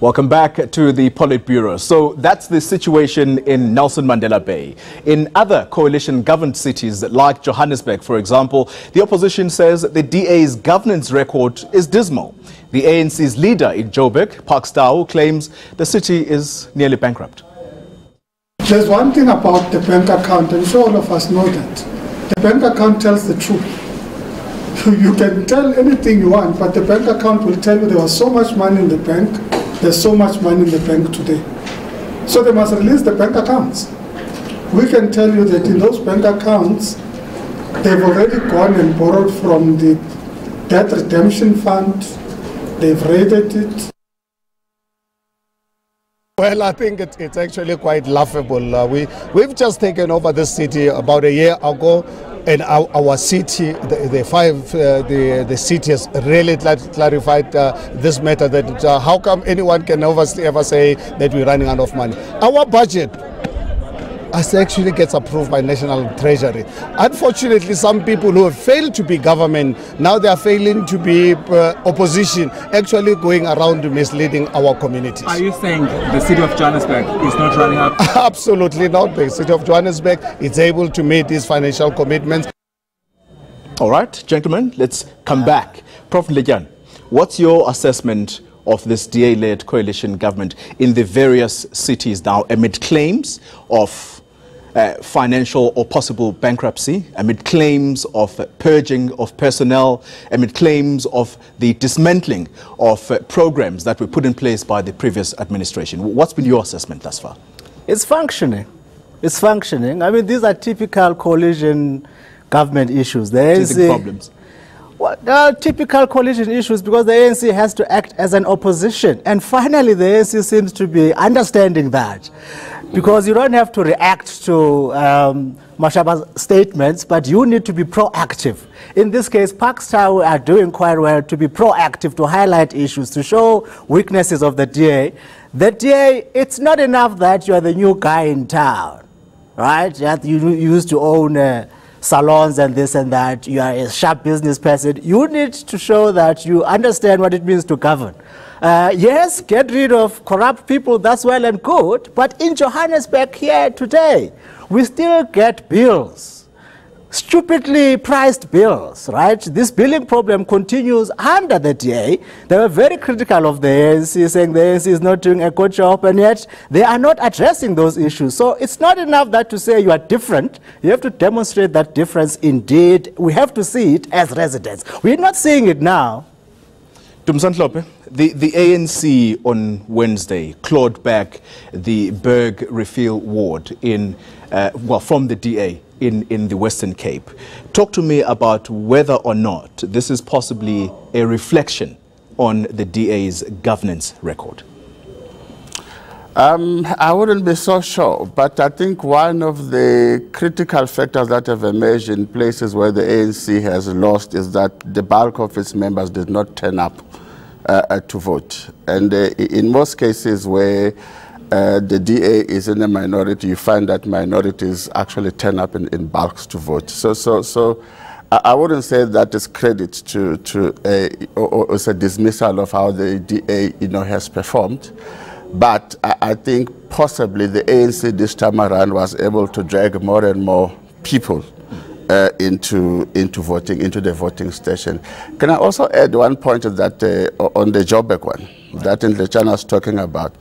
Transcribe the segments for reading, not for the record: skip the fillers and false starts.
Welcome back to the PolitBureau. So that's the situation in Nelson Mandela Bay. In other coalition-governed cities like Johannesburg, for example, the opposition says the DA's governance record is dismal. The ANC's leader in Joburg, Park Stau, claims the city is nearly bankrupt. There's one thing about the bank account, and sure all of us know that. The bank account tells the truth. You can tell anything you want, but the bank account will tell you there was so much money in the bank, there's so much money in the bank today. So they must release the bank accounts. We can tell you that in those bank accounts, they've already gone and borrowed from the debt redemption fund. They've raided it. Well, I think it's actually quite laughable. We've just taken over this city about a year ago, and our city, the city has really clarified this matter, that how come anyone can ever say that we're running out of money. Our budget actually gets approved by National Treasury. Unfortunately, some people who have failed to be government, now they are failing to be opposition, actually going around misleading our communities. Are you saying the city of Johannesburg is not running up? Absolutely not. The city of Johannesburg is able to meet these financial commitments. All right, gentlemen, let's come back. Prof. Lejan, what's your assessment of this DA-led coalition government in the various cities now amid claims of financial or possible bankruptcy, amid claims of purging of personnel, amid claims of the dismantling of programs that were put in place by the previous administration? What's been your assessment thus far? It's functioning. It's functioning. I mean, these are typical coalition government issues. The ANC, problems. Well, there are typical coalition issues because the ANC has to act as an opposition. And finally, the ANC seems to be understanding that. Because you don't have to react to Mashaba's statements, but you need to be proactive. In this case, Park Stau are doing quite well to be proactive, to highlight issues, to show weaknesses of the DA. The DA, it's not enough that you are the new guy in town, right? That you used to own salons and this and that. You are a sharp business person. You need to show that you understand what it means to govern. Yes, get rid of corrupt people, that's well and good, but in Johannesburg here today, we still get bills, stupidly priced bills, right? This billing problem continues under the DA. They were very critical of the ANC, saying the ANC is not doing a good job, and yet they are not addressing those issues. So it's not enough that to say you are different. You have to demonstrate that difference indeed. We have to see it as residents. We're not seeing it now. Tumsantlope, the ANC on Wednesday clawed back the Berg refill ward in, from the DA in the Western Cape. Talk to me about whether or not this is possibly a reflection on the DA's governance record. I wouldn't be so sure, but I think one of the critical factors that have emerged in places where the ANC has lost is that the bulk of its members did not turn up to vote. And in most cases where the DA is in a minority, you find that minorities actually turn up in bulks to vote. So I wouldn't say that is credit or it's a dismissal of how the DA has performed. But I think possibly the ANC this time around was able to drag more and more people into the voting station. Can I also add one point that on the Joburg one that Nlechana was talking about?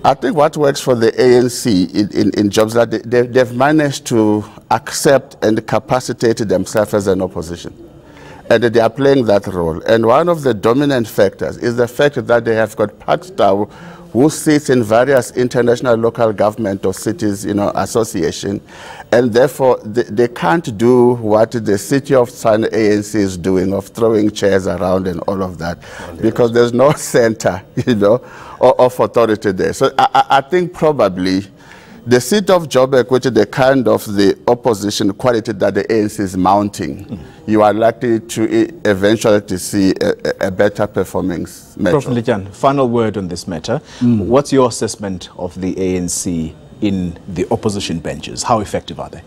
I think what works for the ANC in jobs that they've managed to accept and capacitate themselves as an opposition. And they are playing that role. And one of the dominant factors is the fact that they have got Park Stau, who sits in various international local government or cities, association, and therefore they can't do what the City of Sun ANC is doing, of throwing chairs around and all of that, because there's no center, of authority there. So I think probably the seat of Joburg, which is the kind of the opposition quality that the ANC is mounting, you are likely to eventually to see a better performing metro. Prof. Lejan, final word on this matter. What's your assessment of the ANC in the opposition benches? How effective are they?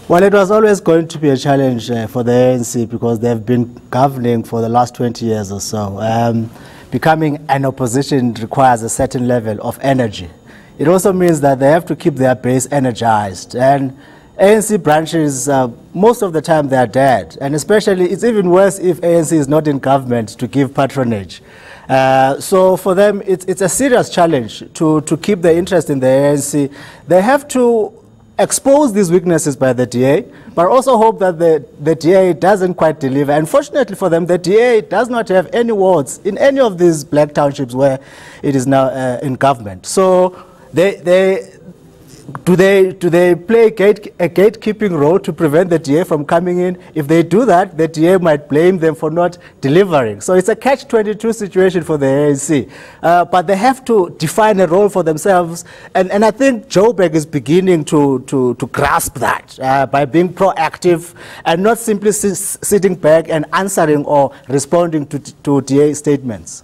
Well, it was always going to be a challenge for the ANC because they've been governing for the last 20 years or so. becoming an opposition requires a certain level of energy. It also means that they have to keep their base energized. And ANC branches, most of the time they are dead. And especially, it's even worse if ANC is not in government to give patronage. So for them, it's a serious challenge to keep their interest in the ANC. They have to expose these weaknesses by the DA, but also hope that the DA doesn't quite deliver. Unfortunately for them, the DA does not have any wards in any of these black townships where it is now in government. So do they play a gatekeeping role to prevent the DA from coming in? If they do that, the DA might blame them for not delivering. So it's a catch-22 situation for the ANC. But they have to define a role for themselves. And I think Joburg is beginning to grasp that by being proactive and not simply sitting back and answering or responding to DA statements.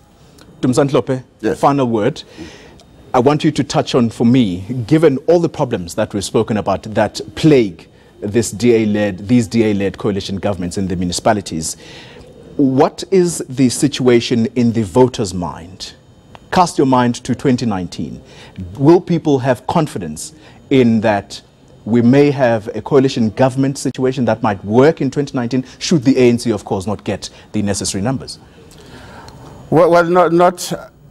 Dumzantlope, yes. Final word. I want you to touch on, for me, given all the problems that we've spoken about that plague these DA-led coalition governments in the municipalities, what is the situation in the voters' mind? Cast your mind to 2019. Will people have confidence in that we may have a coalition government situation that might work in 2019, should the ANC, of course, not get the necessary numbers? Well,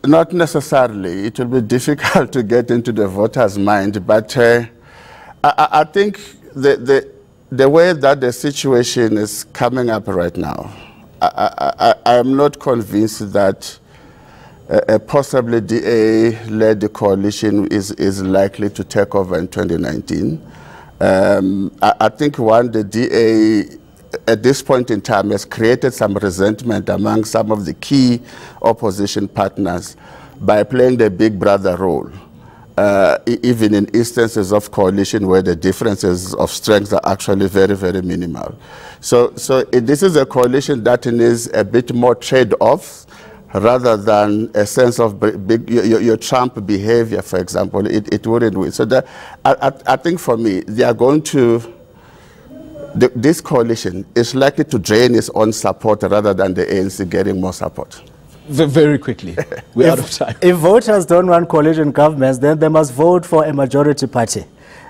not necessarily. It will be difficult to get into the voters' mind, but I think the way that the situation is coming up right now, I am not convinced that a possibly DA-led coalition is likely to take over in 2019. I think the DA at this point in time has created some resentment among some of the key opposition partners by playing the big brother role, even in instances of coalition where the differences of strengths are actually very, very minimal. So this is a coalition that needs a bit more trade-offs rather than a sense of your Trump behavior, for example. It wouldn't win. So I think for me, they are going to this coalition is likely to drain its own support rather than the ANC getting more support. Very quickly, we're out of time. If voters don't want coalition governments, then they must vote for a majority party.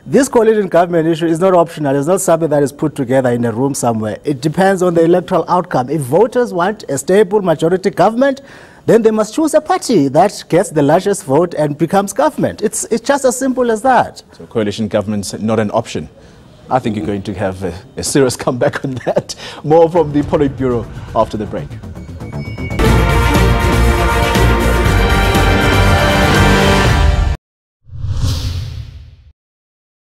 This coalition government issue is not optional. It's not something that is put together in a room somewhere. It depends on the electoral outcome. If voters want a stable majority government, then they must choose a party that gets the largest vote and becomes government. It's just as simple as that. So coalition government's not an option. I think you're going to have a serious comeback on that. More from the Politburo after the break.